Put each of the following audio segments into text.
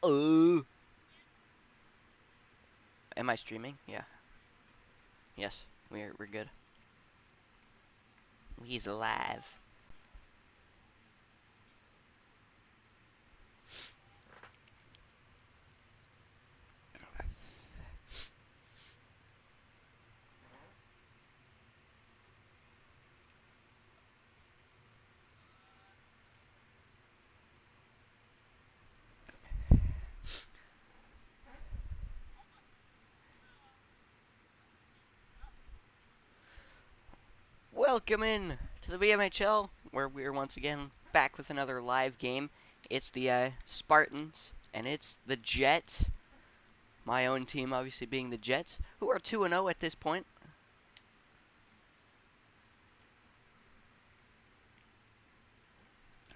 Oh. Am I streaming? Yeah. Yes. We're good. He's alive. Welcome in to the BMHL, where we're once again back with another live game. It's the Spartans, and it's the Jets. My own team, obviously, being the Jets, who are 2-0 at this point.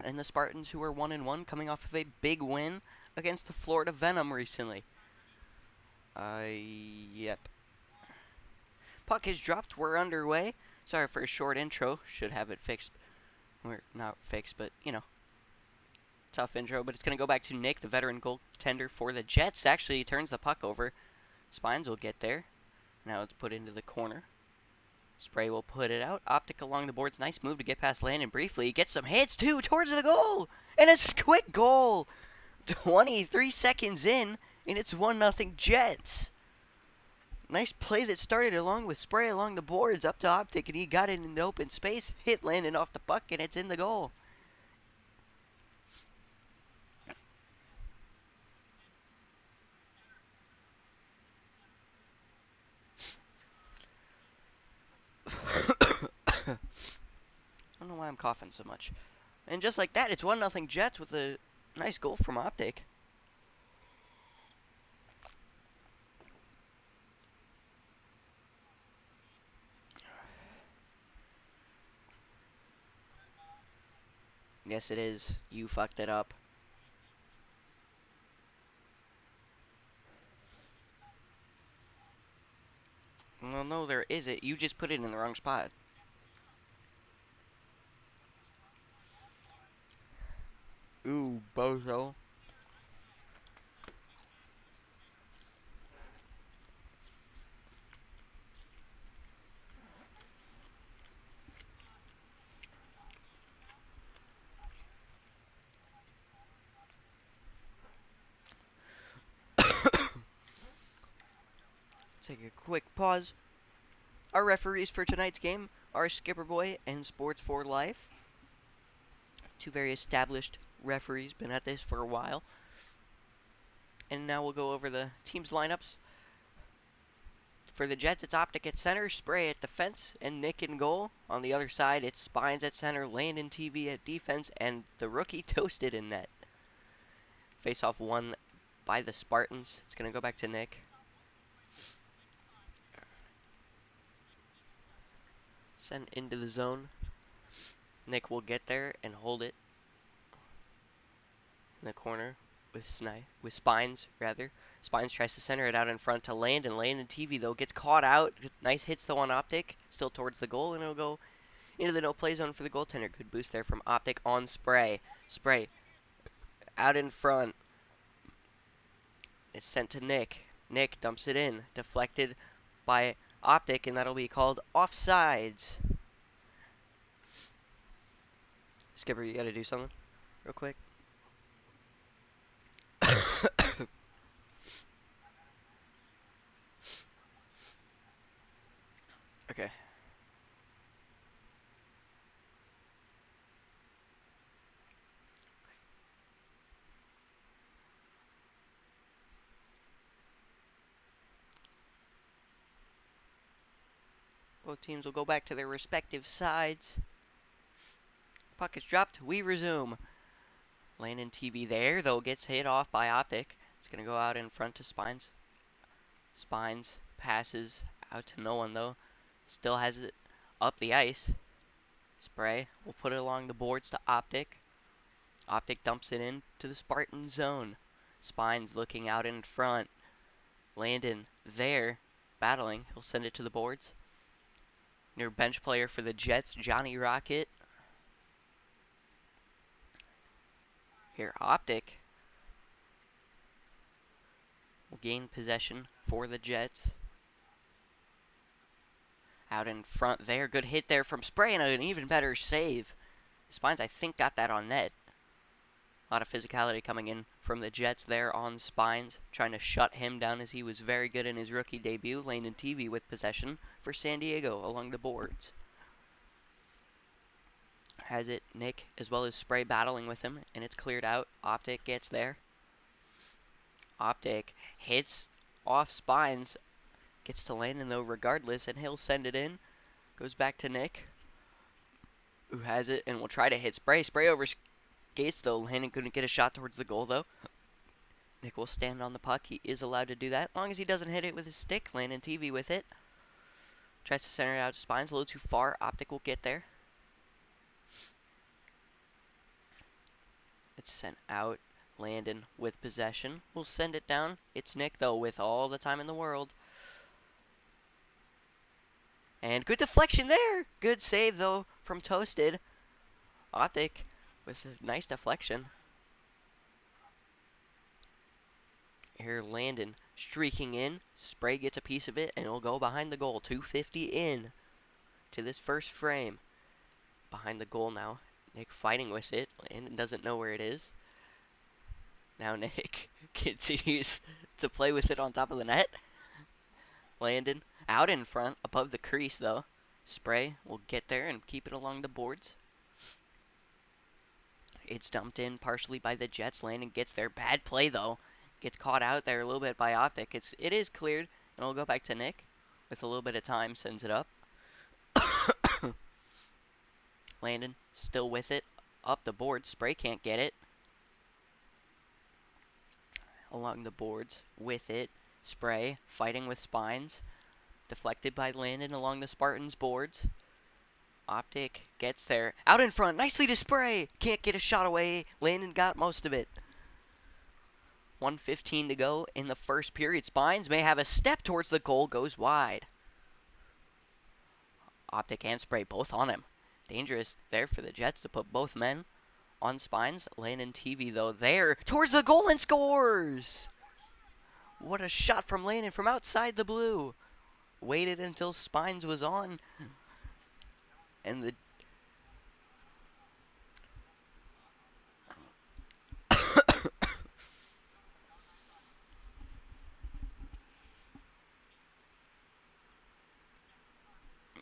And the Spartans, who are 1-1, coming off of a big win against the Florida Venom recently. Yep. Puck is dropped. We're underway. Sorry for a short intro. Should have it fixed. We're not fixed, but, you know, tough intro. But it's going to go back to Nick, the veteran goaltender for the Jets. Actually, he turns the puck over. Spines will get there. Now it's put into the corner. Spray will put it out. Optic along the boards. Nice move to get past Landon briefly. He gets some hits, too, towards the goal. And a quick goal. 23 seconds in, and it's 1-0 Jets. Nice play that started along with Spray along the boards up to Optic, and he got it in the open space. Hit Landon off the puck, and it's in the goal. I don't know why I'm coughing so much. And just like that, it's 1-0 Jets with a nice goal from Optic. Yes, it is. You fucked it up. Well, no, there isn't. You just put it in the wrong spot. Ooh, bozo. Take a quick pause. Our referees for tonight's game are Skipper Boy and Sports for Life. Two very established referees, been at this for a while. And now we'll go over the team's lineups. For the Jets, it's Optic at center, Spray at defense, and Nick in goal. On the other side, it's Spines at center, Landon TV at defense, and the rookie Toasted in net. Face-off won by the Spartans. It's going to go back to Nick. Send into the zone. Nick will get there and hold it in the corner with Spines, rather. Spines tries to center it out in front to Landon. Landon TV, though, gets caught out. Nice hits, though, on Optic. Still towards the goal, and it'll go into the no-play zone for the goaltender. Good boost there from Optic on Spray. Spray out in front. It's sent to Nick. Nick dumps it in. Deflected by Optic, and that'll be called offsides. Skipper, you gotta do something real quick. Okay. Both teams will go back to their respective sides. Puck is dropped. We resume. Landon TV there, though, gets hit off by Optic. It's going to go out in front to Spines. Spines passes out to no one, though. Still has it up the ice. Spray will put it along the boards to Optic. Optic dumps it in to the Spartan zone. Spines looking out in front. Landon there, battling. He'll send it to the boards. Near bench player for the Jets, Johnny Rocket. Here, Optic gain possession for the Jets. Out in front there. Good hit there from Spray and an even better save. Spines, I think, got that on net. A lot of physicality coming in from the Jets there on Spines, trying to shut him down as he was very good in his rookie debut. Landon TV with possession for San Diego along the boards. Has it Nick as well as Spray battling with him, and it's cleared out. Optic gets there. Optic hits off Spines. Gets to Landon though regardless, and he'll send it in. Goes back to Nick, who has it and will try to hit Spray. Spray over skates though. Landon couldn't get a shot towards the goal though. Nick will stand on the puck. He is allowed to do that as long as he doesn't hit it with his stick. Landon TV with it. Tries to center it out to Spines. A little too far. Optic will get there. It's sent out. Landon with possession. We'll send it down. It's Nick though with all the time in the world. And good deflection there. Good save, though, from Toasted. Optic with a nice deflection. Here, Landon streaking in. Spray gets a piece of it, and it'll go behind the goal. 2:50 in to this first frame. Behind the goal now. Nick fighting with it. Landon doesn't know where it is. Now Nick continues to play with it on top of the net. Landon out in front, above the crease, though. Spray will get there and keep it along the boards. It's dumped in partially by the Jets. Landon gets there. Bad play, though. Gets caught out there a little bit by Optic. It is cleared, and it'll go back to Nick. With a little bit of time, sends it up. Landon still with it. Up the board. Spray can't get it. Along the boards with it. Spray fighting with Spines. Deflected by Landon along the Spartans boards. Optic gets there. Out in front. Nicely to Spray. Can't get a shot away. Landon got most of it. 1:15 to go in the first period. Spines may have a step towards the goal. Goes wide. Optic and Spray both on him. Dangerous there for the Jets to put both men on Spines. Landon TV, though, there towards the goal and scores! What a shot from Landon from outside the blue. Waited until Spines was on. And the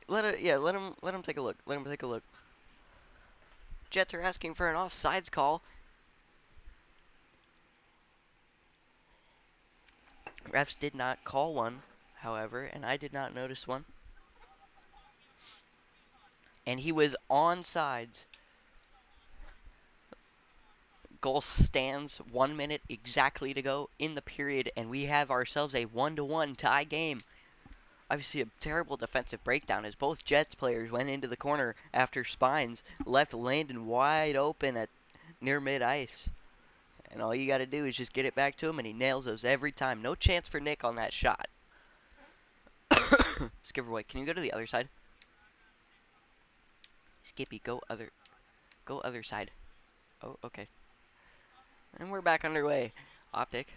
let him take a look. Let him take a look. Jets are asking for an offsides call. Refs did not call one, however, and I did not notice one. And he was onside. Goal stands. 1 minute exactly to go in the period, and we have ourselves a 1-1 tie game. Obviously a terrible defensive breakdown as both Jets players went into the corner after Spines left Landon wide open at near mid-ice. And all you got to do is just get it back to him, and he nails those every time. No chance for Nick on that shot. Skipper White, can you go to the other side? Skippy, go other side. Oh, okay. And we're back underway. Optic.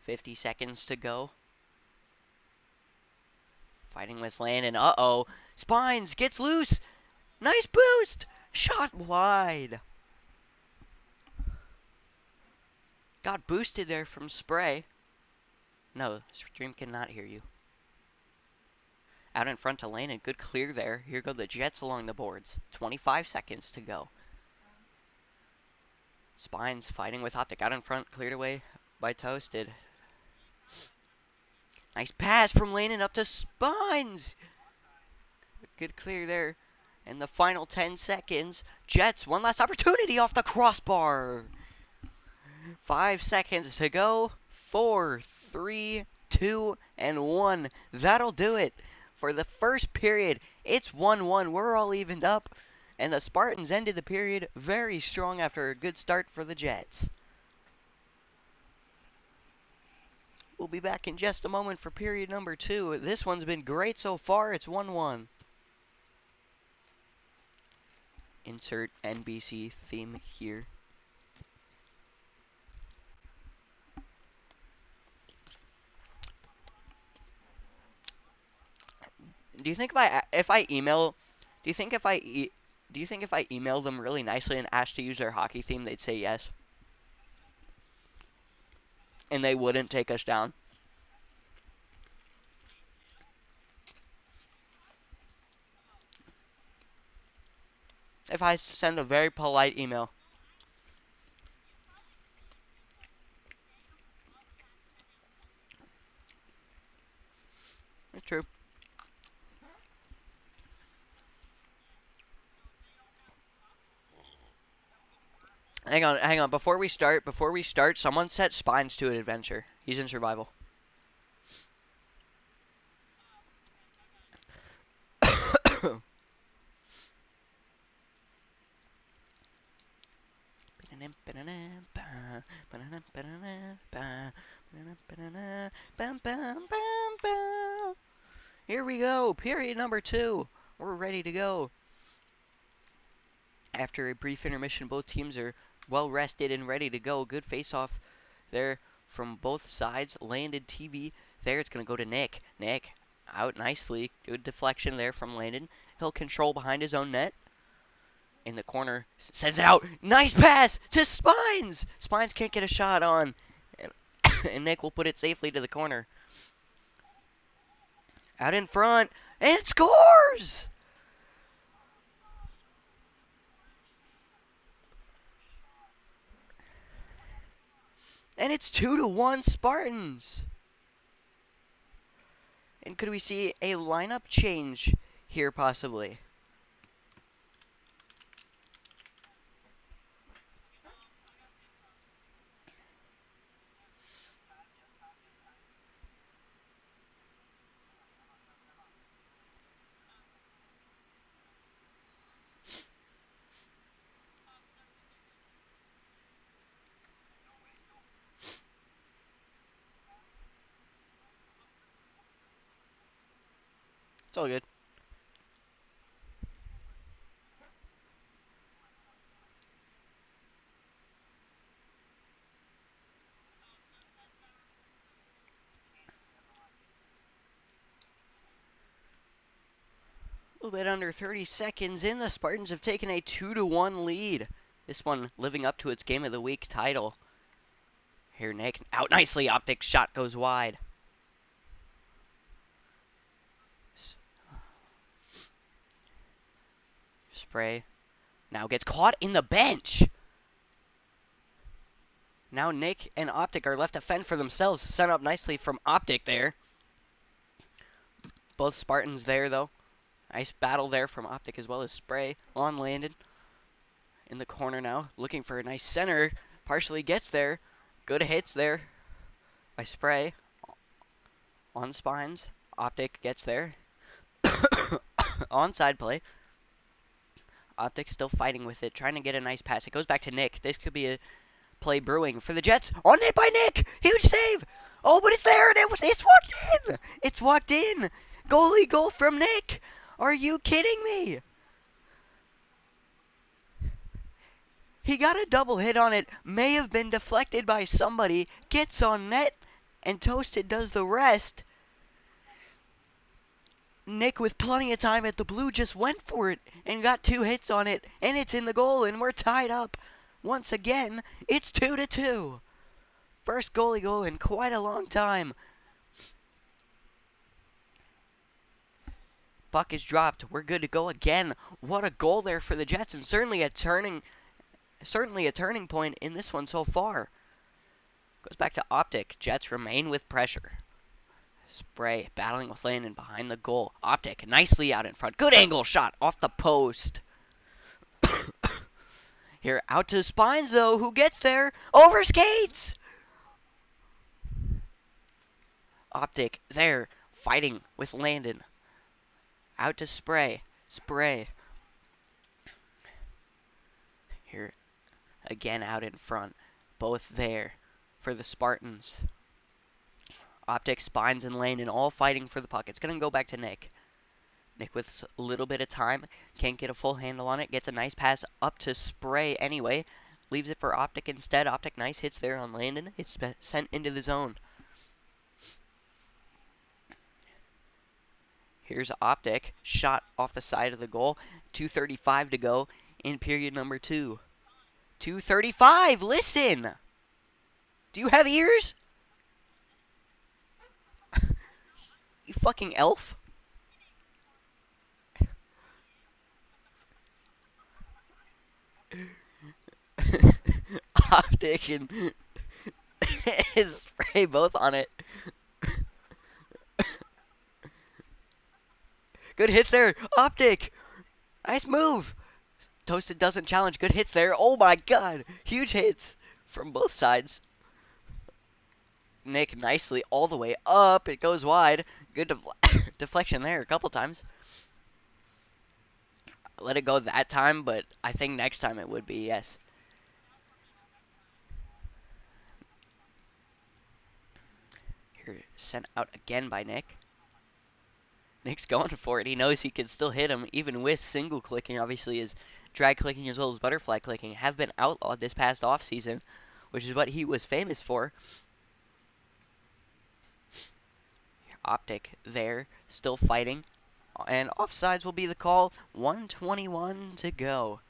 $50 seconds to go. Fighting with Landon. Uh-oh. Spines gets loose. Nice boost. Shot wide. Got boosted there from Spray. No, stream cannot hear you. Out in front to Landon. Good clear there. Here go the Jets along the boards. 25 seconds to go. Spines fighting with Optic. Out in front. Cleared away by Toasted. Nice pass from Landon up to Spines. Good clear there. And the final 10 seconds. Jets, one last opportunity off the crossbar. 5 seconds to go. 4, 3, 2, and 1. That'll do it for the first period. It's 1-1. We're all evened up. And the Spartans ended the period very strong after a good start for the Jets. We'll be back in just a moment for period number 2. This one's been great so far. It's 1-1. Insert NBC theme here. Do you think if I email, do you think if do you think if I email them really nicely and asked to use their hockey theme, they'd say yes? And they wouldn't take us down? If I send a very polite email. It's true. Hang on. Before we start, someone set Spines to an adventure. He's in survival. Here we go. Period number 2. We're ready to go. After a brief intermission, both teams are well rested and ready to go. Good face-off there from both sides. Landed TV there. It's going to go to Nick. Nick out nicely. Good deflection there from Landon. He'll control behind his own net. In the corner. Sends it out. Nice pass to Spines. Spines can't get a shot on. And Nick will put it safely to the corner. Out in front. And scores! And it's 2-1 Spartans. And could we see a lineup change here possibly? It's all good. A little bit under 30 seconds in, the Spartans have taken a 2-1 lead. This one living up to its Game of the Week title. Here Nick, out nicely, Optic shot goes wide. Spray, now gets caught in the bench. Now Nick and Optic are left to fend for themselves. Sent up nicely from Optic there. Both Spartans there, though. Nice battle there from Optic as well as Spray. On Landon. In the corner now. Looking for a nice center. Partially gets there. Good hits there by Spray. On Spines. Optic gets there. Onside play. Optic still fighting with it. Trying to get a nice pass. It goes back to Nick. This could be a play brewing for the Jets. On it by Nick. Huge save. Oh, but it's there. It's walked in. It's walked in. Goalie goal from Nick. Are you kidding me? He got a double hit on it. May have been deflected by somebody. Gets on net. And Toasted does the rest. Nick, with plenty of time at the blue, just went for it and got 2 hits on it. And it's in the goal, and we're tied up. Once again, it's 2-2. First goalie goal in quite a long time. Puck is dropped. We're good to go again. What a goal there for the Jets, and certainly a turning point in this one so far. Goes back to Optic. Jets remain with pressure. Spray battling with Landon behind the goal. Optic nicely out in front. Good angle shot off the post. Here out to Spines though, who gets there. Over skates. Optic there fighting with Landon. Out to Spray. Spray. Here again out in front. Both there for the Spartans. Optic, Spines, and Landon all fighting for the puck. It's going to go back to Nick. Nick with a little bit of time, can't get a full handle on it, gets a nice pass up to Spray anyway, leaves it for Optic instead. Optic nice hits there on Landon. It's sent into the zone. Here's Optic, shot off the side of the goal. 2:35 to go in period number 2. 2:35, listen! Do you have ears? You fucking elf. Optic and Spray both on it. Good hits there. Optic. Nice move. Toasted doesn't challenge. Good hits there. Oh my god. Huge hits from both sides. Nick nicely all the way up. It goes wide. Good deflection there a couple times. Let it go that time, but I think next time it would be, yes. Here, sent out again by Nick. Nick's going for it. He knows he can still hit him, even with single clicking. Obviously, his drag clicking as well as butterfly clicking have been outlawed this past offseason, which is what he was famous for. Optic there, still fighting. And offsides will be the call. 1:21 to go.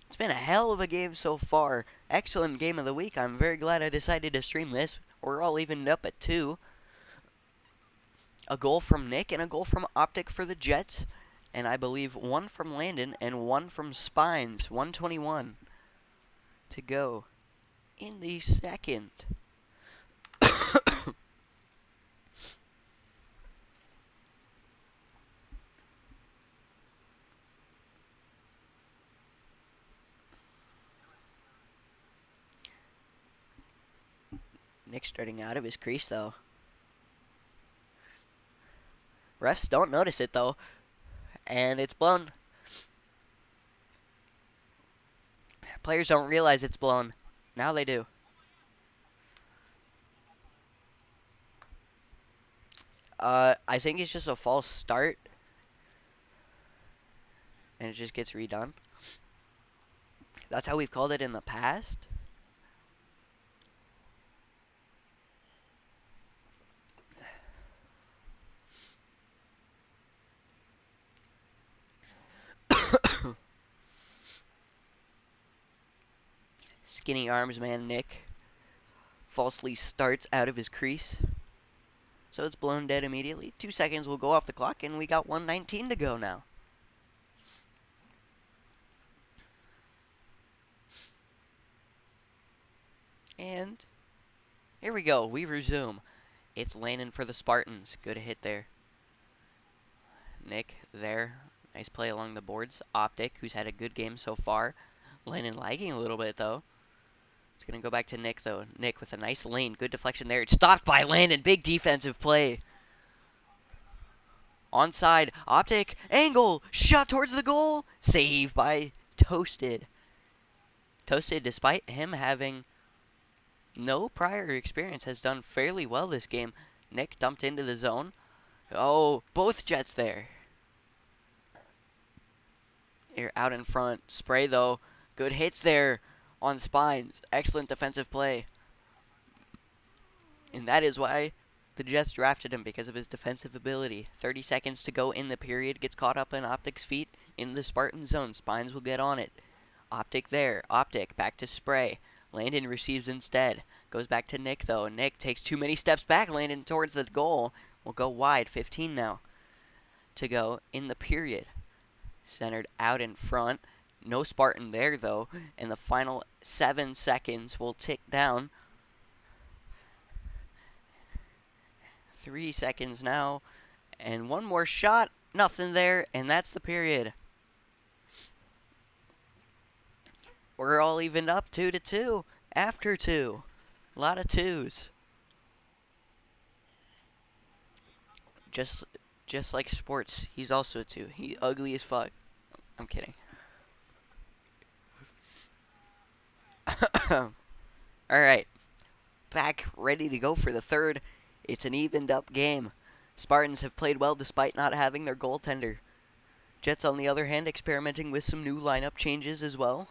It's been a hell of a game so far. Excellent game of the week. I'm very glad I decided to stream this. We're all evened up at 2. A goal from Nick and a goal from Optic for the Jets. And I believe 1 from Landon and 1 from Spines. 1:21 to go in the second. Nick starting out of his crease, though. Refs don't notice it, though. And it's blown. Players don't realize it's blown. Now they do. I think it's just a false start. And it just gets redone. That's how we've called it in the past. Skinny arms man Nick falsely starts out of his crease. So it's blown dead immediately. 2 seconds will go off the clock, and we got 1:19 to go now. And here we go. We resume. It's Landon for the Spartans. Good hit there. Nick there. Nice play along the boards. Optic, who's had a good game so far. Landon lagging a little bit, though. It's going to go back to Nick, though. Nick with a nice lane. Good deflection there. It's stopped by Landon. Big defensive play. Onside. Optic. Angle. Shot towards the goal. Save by Toasted. Toasted, despite him having no prior experience, has done fairly well this game. Nick dumped into the zone. Oh, both Jets there. You're out in front. Spray, though. Good hits there on Spines. Excellent defensive play. And that is why the Jets drafted him, because of his defensive ability. 30 seconds to go in the period. Gets caught up in Optic's feet in the Spartan zone. Spines will get on it. Optic there. Optic back to Spray. Landon receives instead. Goes back to Nick, though. Nick takes too many steps back. Landon towards the goal. Will go wide. 15 now to go in the period. Centered out in front. No Spartan there, though. And the final 7 seconds will tick down. 3 seconds now. And one more shot. Nothing there. And that's the period. We're all evened up 2-2 after 2. A lot of 2s. Just like sports, he's also a 2. He ugly as fuck. I'm kidding. Alright. Back ready to go for the third. It's an evened up game. Spartans have played well despite not having their goaltender. Jets, on the other hand, experimenting with some new lineup changes as well.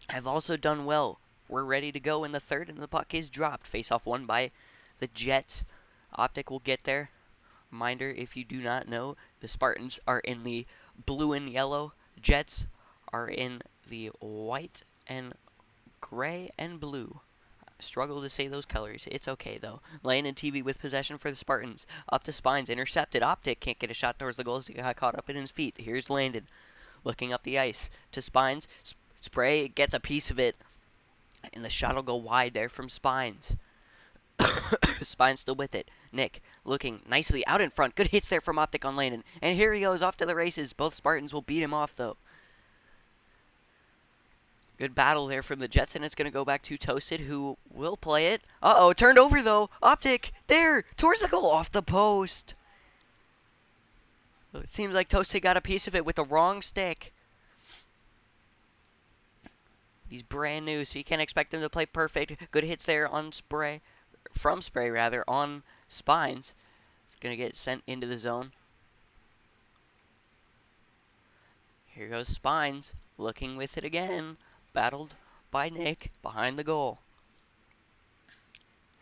Have also done well. We're ready to go in the third, and the puck is dropped. Face-off won by the Jets. Optic will get there. Reminder, if you do not know, the Spartans are in the blue and yellow. Jets are in the white and gray and blue. Struggle to say those colors. It's okay, though. Landon TV with possession for the Spartans. Up to Spines. Intercepted. Optic can't get a shot towards the goal as he got caught up in his feet. Here's Landon looking up the ice to Spines. Spray gets a piece of it. And the shot will go wide there from Spines. Spines still with it. Nick looking nicely out in front. Good hits there from Optic on Landon. And here he goes off to the races. Both Spartans will beat him off, though. Good battle there from the Jets, and it's going to go back to Toasted, who will play it. Uh-oh, turned over, though. Optic, there, towards the goal, off the post. It seems like Toasted got a piece of it with the wrong stick. He's brand new, so you can't expect him to play perfect. Good hits there on Spray, on Spines. It's going to get sent into the zone. Here goes Spines, looking with it again. Battled by Nick behind the goal.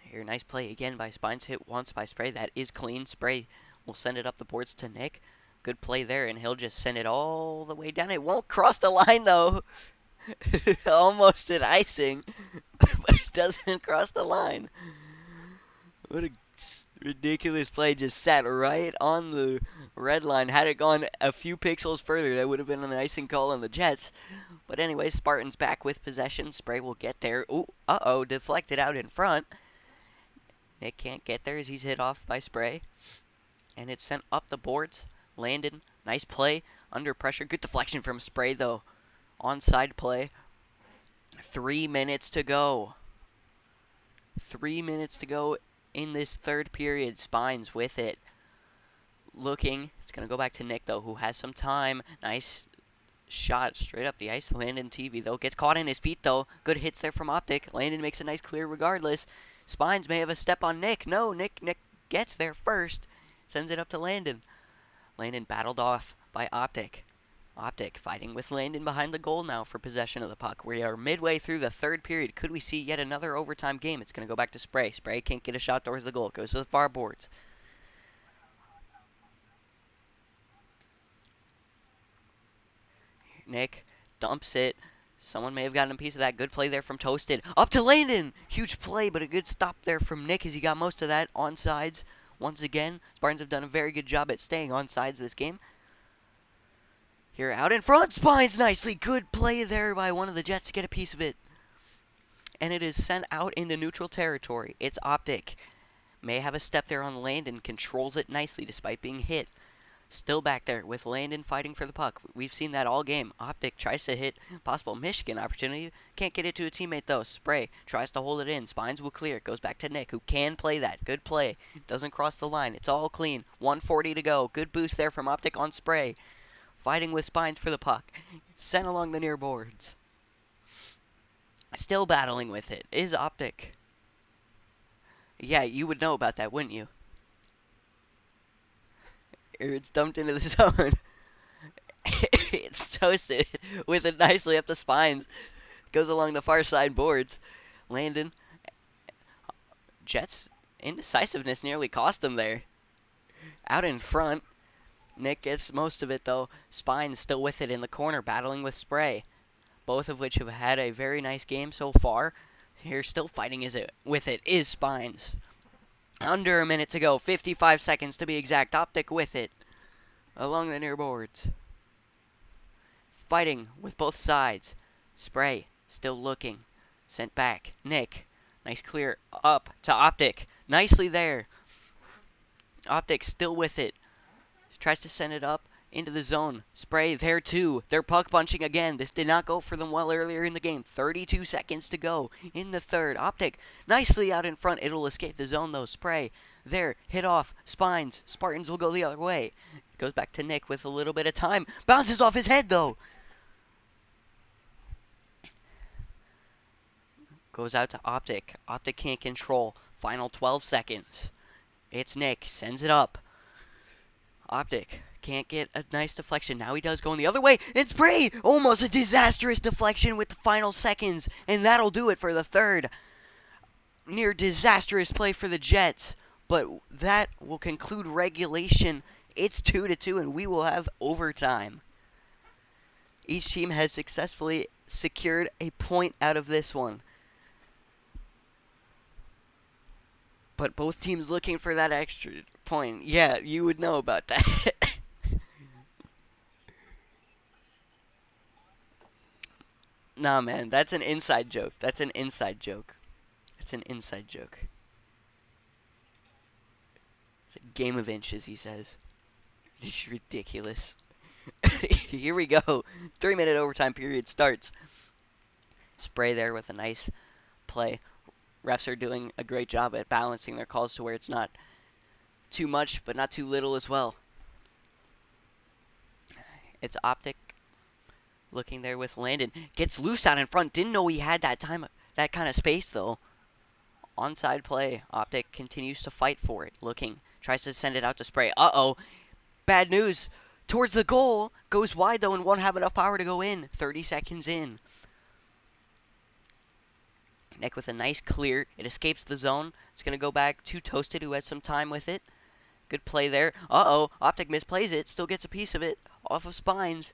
Here, nice play again by Spines. Hit once by Spray. That is clean. Spray will send it up the boards to Nick. Good play there, and he'll just send it all the way down. It won't cross the line, though. Almost an icing, but it doesn't cross the line. What a ridiculous play. Just sat right on the red line. Had it gone a few pixels further, that would have been an icing call on the Jets. But anyway, Spartans back with possession. Spray will get there. Ooh, uh-oh, deflected out in front. Nick can't get there as he's hit off by Spray. And it's sent up the boards. Landon, nice play. Under pressure. Good deflection from Spray, though. Onside play. 3 minutes to go. 3 minutes to go in this third period. Spines with it. Looking. It's going to go back to Nick, though, who has some time. Nice shot straight up the ice. Landon TV, though. Gets caught in his feet, though. Good hits there from Optic. Landon makes a nice clear regardless. Spines may have a step on Nick. No, Nick gets there first. Sends it up to Landon. Landon battled off by Optic. Optic fighting with Landon behind the goal now for possession of the puck. We are midway through the third period. Could we see yet another overtime game? It's going to go back to Spray. Spray can't get a shot towards the goal. It goes to the far boards. Nick dumps it. Someone may have gotten a piece of that. Good play there from Toasted. Up to Landon! Huge play, but a good stop there from Nick as he got most of that on sides. Once again, Spartans have done a very good job at staying on sides this game. Here out in front, Spines nicely. Good play there by one of the Jets to get a piece of it. And it is sent out into neutral territory. It's Optic. May have a step there on Landon. Controls it nicely despite being hit. Still back there with Landon fighting for the puck. We've seen that all game. Optic tries to hit possible Michigan opportunity. Can't get it to a teammate, though. Spray tries to hold it in. Spines will clear. It goes back to Nick, who can play that. Good play. Doesn't cross the line. It's all clean. 1:40 to go. Good boost there from Optic on Spray. Fighting with Spines for the puck. Sent along the near boards. Still battling with it is Optic. Yeah, you would know about that, wouldn't you? It's dumped into the zone. It's Toasted with it nicely up the Spines. Goes along the far side boards. Landon. Jets' indecisiveness nearly cost him there. Out in front. Nick gets most of it, though. Spines still with it in the corner, battling with Spray. Both of which have had a very nice game so far. Here, still fighting with it is Spines. Under a minute to go. 55 seconds to be exact. Optic with it. Along the near boards. Fighting with both sides. Spray still looking. Sent back. Nick. Nice clear up to Optic. Nicely there. Optic still with it. Tries to send it up into the zone. Spray there too. They're puck punching again. This did not go for them well earlier in the game. 32 seconds to go in the third. Optic nicely out in front. It'll escape the zone though. Spray there. Hit off. Spines. Spartans will go the other way. Goes back to Nick with a little bit of time. Bounces off his head though. Goes out to Optic. Optic can't control. Final 12 seconds. It's Nick. Sends it up. Optic Can't get a nice deflection. Now he does going the other way. It's Bray! Almost a disastrous deflection with the final seconds. And that'll do it for the third. Near disastrous play for the Jets. But that will conclude regulation. It's 2-2 and we will have overtime. Each team has successfully secured a point out of this one. But both teams looking for that extra point. Yeah, you would know about that. Nah, man, that's an inside joke. That's an inside joke. It's an inside joke. It's a game of inches, he says. It's ridiculous. Here we go. 3-minute overtime period starts. Spray there with a nice play. Refs are doing a great job at balancing their calls to where it's not too much, but not too little as well. It's Optic looking there with Landon. Gets loose out in front. Didn't know he had that kind of space, though. Onside play. Optic continues to fight for it. Looking. Tries to send it out to Spray. Uh-oh. Bad news. Towards the goal. Goes wide, though, and won't have enough power to go in. 30 seconds in. Nick with a nice clear. It escapes the zone. It's going to go back to Toasted, who has some time with it. Good play there. Uh-oh. Optic misplays it. Still gets a piece of it. Off of Spines.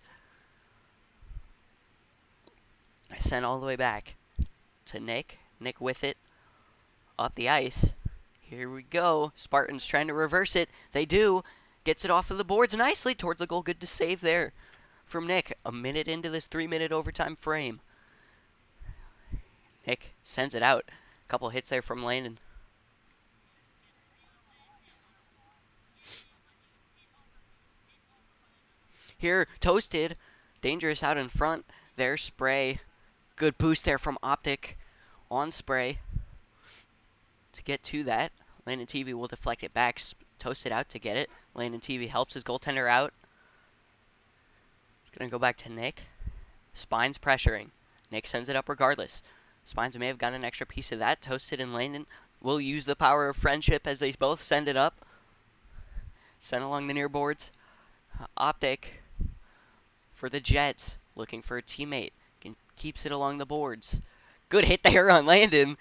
Sent all the way back to Nick. Nick with it. Up the ice. Here we go. Spartans trying to reverse it. They do. Gets it off of the boards nicely towards the goal. Good to save there from Nick. A minute into this 3-minute overtime frame. Nick sends it out. A couple hits there from Landon. Here, Toasted. Dangerous out in front. There, Spray. Good boost there from Optic on Spray. To get to that, Landon TV will deflect it back. Toasted out to get it. Landon TV helps his goaltender out. It's going to go back to Nick. Spines pressuring. Nick sends it up regardless. Spines may have gotten an extra piece of that. Toasted and Landon will use the power of friendship as they both send it up. Sent along the near boards. Optic for the Jets. Looking for a teammate. Keeps it along the boards. Good hit there on Landon.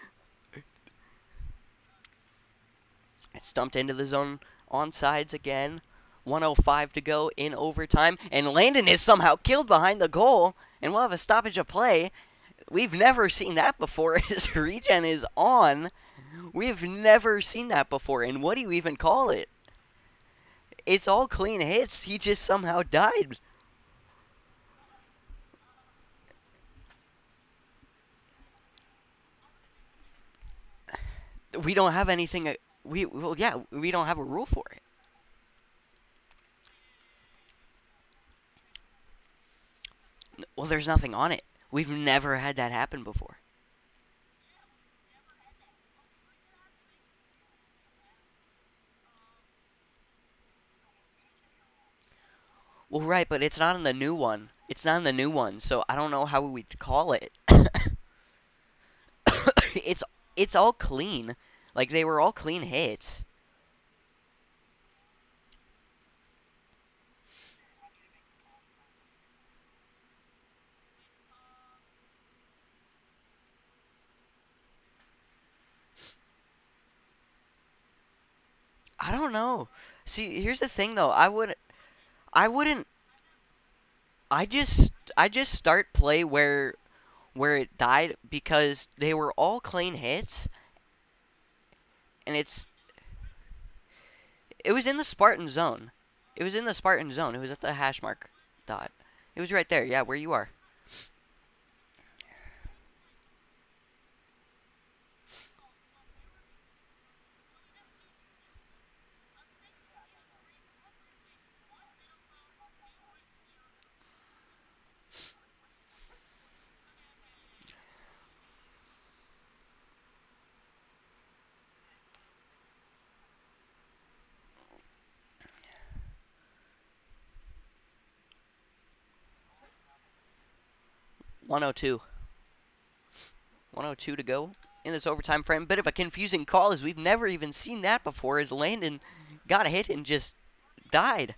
It's stumped into the zone on sides again. 1:05 to go in overtime. And Landon is somehow killed behind the goal. And we'll have a stoppage of play. We've never seen that before. His regen is on. We've never seen that before. And what do you even call it? It's all clean hits. He just somehow died. We don't have anything. We don't have a rule for it. Well, there's nothing on it. We've never had that happen before. Well, right, but it's not in the new one. It's not in the new one, so I don't know how we'd call it. it's all clean. Like, they were all clean hits. I don't know. See, here's the thing though. I wouldn't I just start play where it died because they were all clean hits and it was in the Spartan zone. It was in the Spartan zone. It was at the hash mark dot. It was right there. Yeah, where you are. One oh two. 102 to go in this overtime frame. Bit of a confusing call as we've never even seen that before as Landon got hit and just died.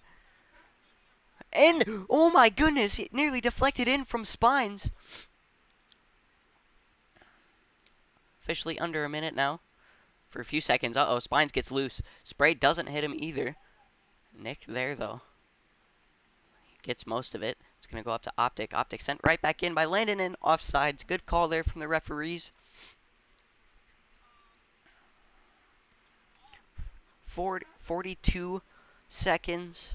And, oh my goodness, it nearly deflected in from Spines. Officially under a minute now. For a few seconds. Uh-oh, Spines gets loose. Spray doesn't hit him either. Nick there, though. Gets most of it. It's going to go up to Optic. Optic sent right back in by Landon and offsides. Good call there from the referees. 42 seconds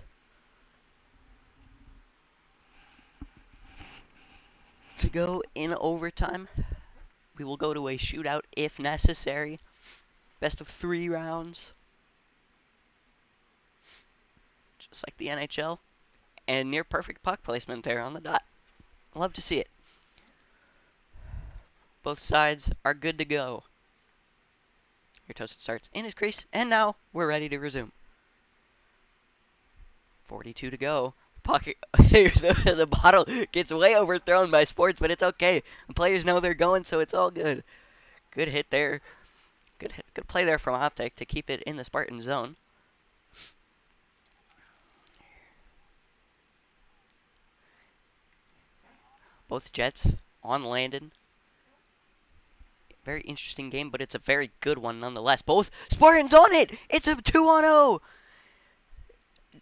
to go in overtime. We will go to a shootout if necessary. Best of 3 rounds. Just like the NHL. And near perfect puck placement there on the dot. Love to see it. Both sides are good to go. Here Toasted starts in his crease, and now we're ready to resume. 42 to go. Puck, the bottle gets way overthrown by Sports, but it's okay. The players know they're going, so it's all good. Good hit there. Good play there from Optic to keep it in the Spartan zone. Both Jets on Landon. Very interesting game, but it's a very good one nonetheless. Both Spartans on it. It's a 2-on-0.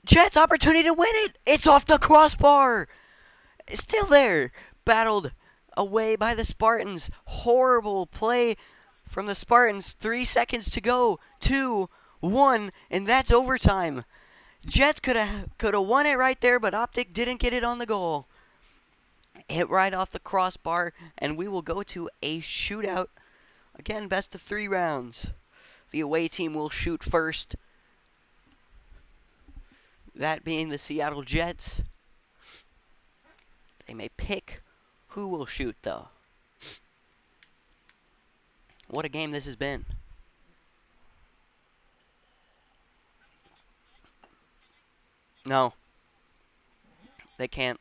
Jets opportunity to win it. It's off the crossbar. It's still there. Battled away by the Spartans. Horrible play from the Spartans. 3 seconds to go. 2, 1, and that's overtime. Jets could have won it right there, but Optic didn't get it on the goal. Hit right off the crossbar, and we will go to a shootout. Again, best of 3 rounds. The away team will shoot first. That being the Seattle Jets. They may pick who will shoot, though. What a game this has been. No, they can't.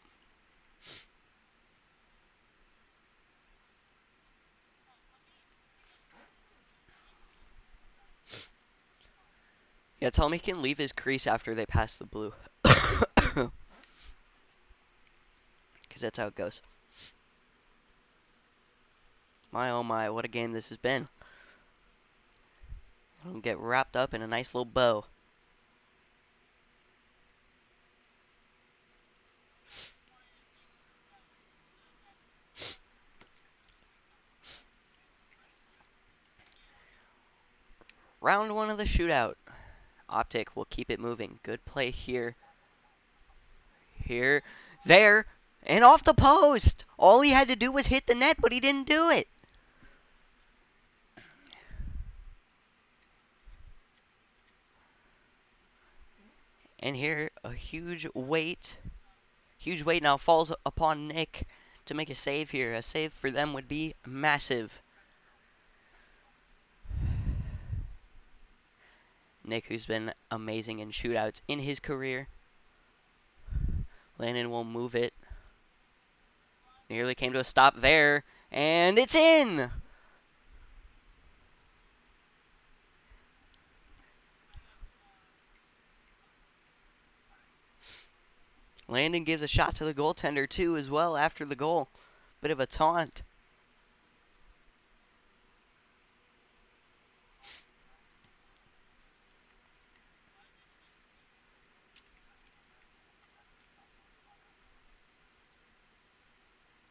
Yeah, tell him he can leave his crease after they pass the blue. Because that's how it goes. My oh my, what a game this has been. It'll get wrapped up in a nice little bow. Round 1 of the shootout. Optic will keep it moving. Good play here. Here. There. And off the post. All he had to do was hit the net, but he didn't do it. And here, a huge weight now falls upon Nick to make a save here. A save for them would be massive. Nick, who's been amazing in shootouts in his career. Landon will move it. Nearly came to a stop there. And it's in! Landon gives a shot to the goaltender, too, as well, after the goal. Bit of a taunt.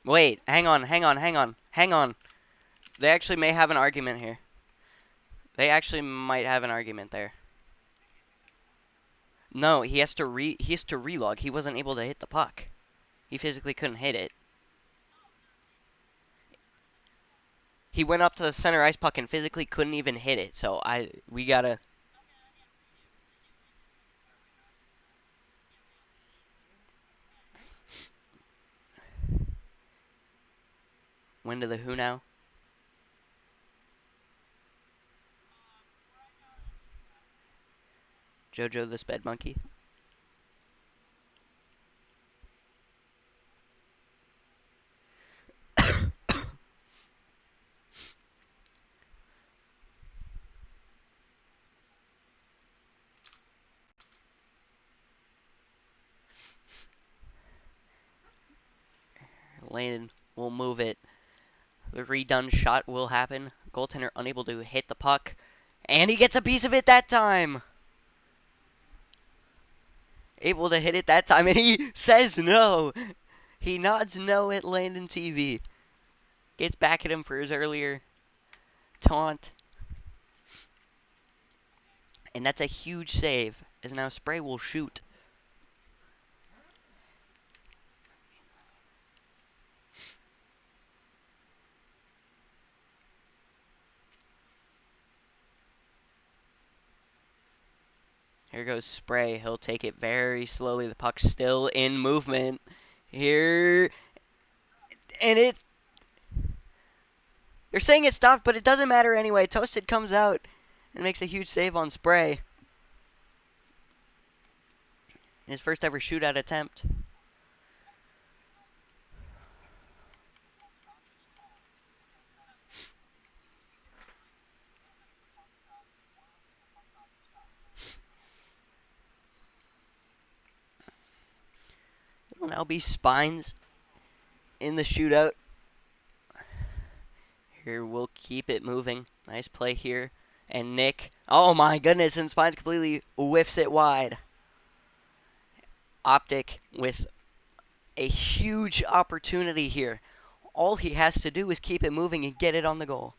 Wait, hang on. They actually may have an argument here. They actually might have an argument there. No, he has to relog. He wasn't able to hit the puck. He physically couldn't hit it. He went up to the center ice puck and physically couldn't even hit it. So we gotta. When to the who now? Jojo the Sped Monkey. Landon will move it. The redone shot will happen. Goaltender unable to hit the puck. And he gets a piece of it that time. Able to hit it that time, and he says no. He nods no at Landon TV. Gets back at him for his earlier taunt. And that's a huge save, as now Spray will shoot. Here goes Spray. He'll take it very slowly. The puck's still in movement. Here. And it. They're saying it stopped, but it doesn't matter anyway. Toasted comes out and makes a huge save on Spray. In his first ever shootout attempt. It will now be Spines in the shootout. Here we'll keep it moving. Nice play here. And Nick. Oh my goodness, and Spines completely whiffs it wide. Optic with a huge opportunity here. All he has to do is keep it moving and get it on the goal.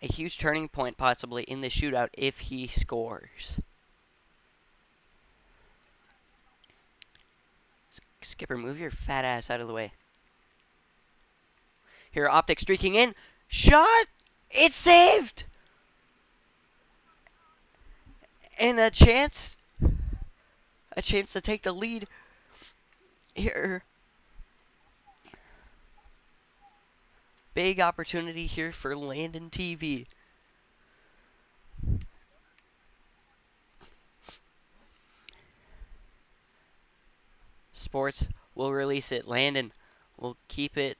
A huge turning point possibly in the shootout if he scores. Skipper, move your fat ass out of the way. Here, Optic streaking in. Shot! It's saved! And a chance to take the lead here. Big opportunity here for Landon TV. Sports will release it. Landon will keep it.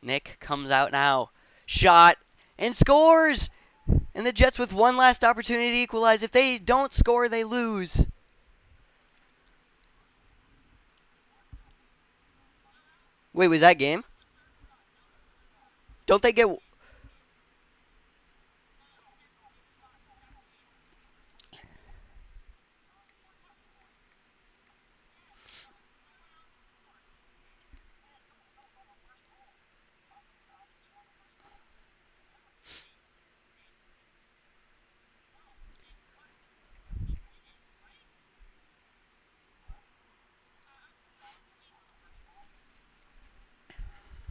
Nick comes out now. Shot and scores! And the Jets with one last opportunity to equalize. If they don't score, they lose. Wait, was that game? Don't they get...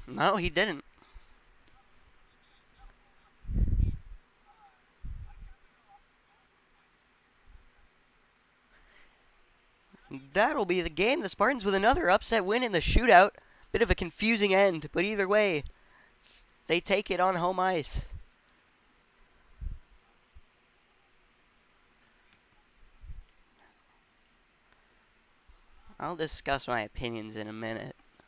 No, he didn't. That'll be the game. The Spartans with another upset win in the shootout. Bit of a confusing end, but either way, they take it on home ice. I'll discuss my opinions in a minute.